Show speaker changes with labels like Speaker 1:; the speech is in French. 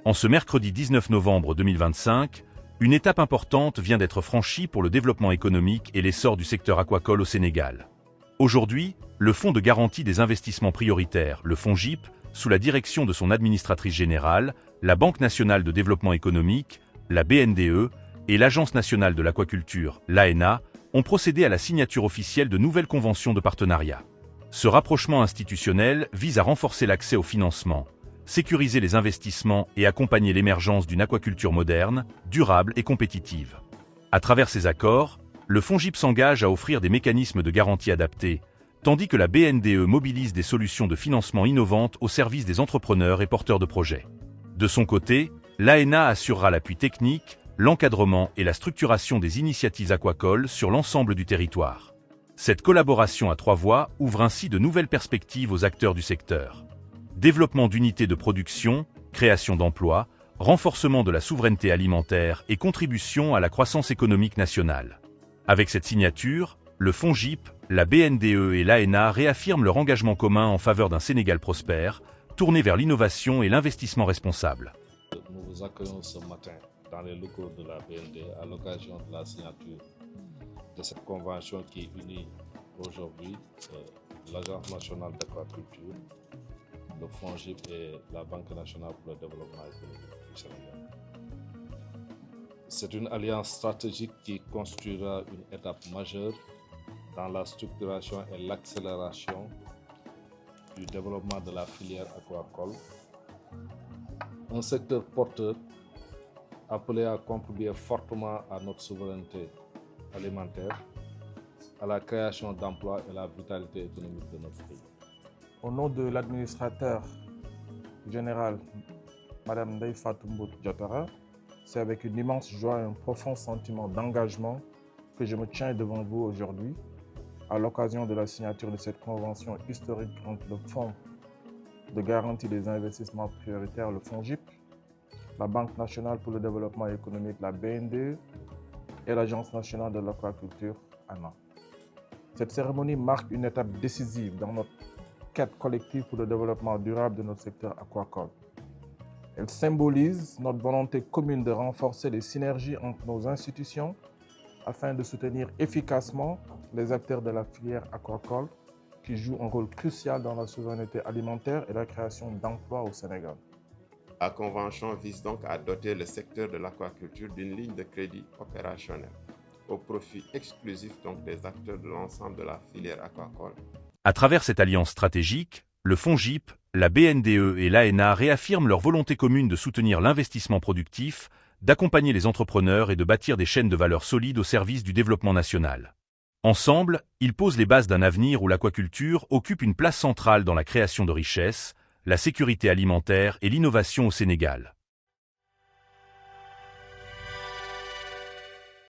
Speaker 1: En ce mercredi 19 novembre 2025, une étape importante vient d'être franchie pour le développement économique et l'essor du secteur aquacole au Sénégal. Aujourd'hui, le Fonds de garantie des investissements prioritaires, le FONGIP, sous la direction de son administratrice générale, la Banque nationale de développement économique, la BNDE, et l'Agence nationale de l'aquaculture, l'ANA, ont procédé à la signature officielle de nouvelles conventions de partenariat. Ce rapprochement institutionnel vise à renforcer l'accès au financement, sécuriser les investissements et accompagner l'émergence d'une aquaculture moderne, durable et compétitive. À travers ces accords, le FONGIP s'engage à offrir des mécanismes de garantie adaptés, tandis que la BNDE mobilise des solutions de financement innovantes au service des entrepreneurs et porteurs de projets. De son côté, l'ANA assurera l'appui technique, l'encadrement et la structuration des initiatives aquacoles sur l'ensemble du territoire. Cette collaboration à trois voies ouvre ainsi de nouvelles perspectives aux acteurs du secteur. Développement d'unités de production, création d'emplois, renforcement de la souveraineté alimentaire et contribution à la croissance économique nationale. Avec cette signature, le FONGIP, la BNDE et l'ANA réaffirment leur engagement commun en faveur d'un Sénégal prospère, tourné vers l'innovation et l'investissement responsable.
Speaker 2: Nous vous accueillons ce matin dans les locaux de la BND à l'occasion de la signature de cette convention qui unit aujourd'hui l'Agence nationale d'aquaculture, le FONGIP et la Banque nationale pour le développement économique du Sénégal. C'est une alliance stratégique qui constituera une étape majeure dans la structuration et l'accélération du développement de la filière aquacole, un secteur porteur appelé à contribuer fortement à notre souveraineté alimentaire, à la création d'emplois et à la vitalité économique de notre pays.
Speaker 3: Au nom de l'administrateur général, Madame Ndeye Fatou Mboup Diatara, c'est avec une immense joie et un profond sentiment d'engagement que je me tiens devant vous aujourd'hui à l'occasion de la signature de cette convention historique entre le Fonds de garantie des investissements prioritaires, le FONGIP, la Banque nationale pour le développement économique, la BNDE, et l'Agence nationale de l'aquaculture, ANA. Cette cérémonie marque une étape décisive dans notre quête collective pour le développement durable de notre secteur aquacole. Elle symbolise notre volonté commune de renforcer les synergies entre nos institutions afin de soutenir efficacement les acteurs de la filière aquacole qui jouent un rôle crucial dans la souveraineté alimentaire et la création d'emplois au Sénégal.
Speaker 4: La convention vise donc à doter le secteur de l'aquaculture d'une ligne de crédit opérationnelle au profit exclusif donc des acteurs de l'ensemble de la filière aquacole.
Speaker 1: À travers cette alliance stratégique, le FONGIP, la BNDE et l'ANA réaffirment leur volonté commune de soutenir l'investissement productif, d'accompagner les entrepreneurs et de bâtir des chaînes de valeur solides au service du développement national. Ensemble, ils posent les bases d'un avenir où l'aquaculture occupe une place centrale dans la création de richesses, la sécurité alimentaire et l'innovation au Sénégal.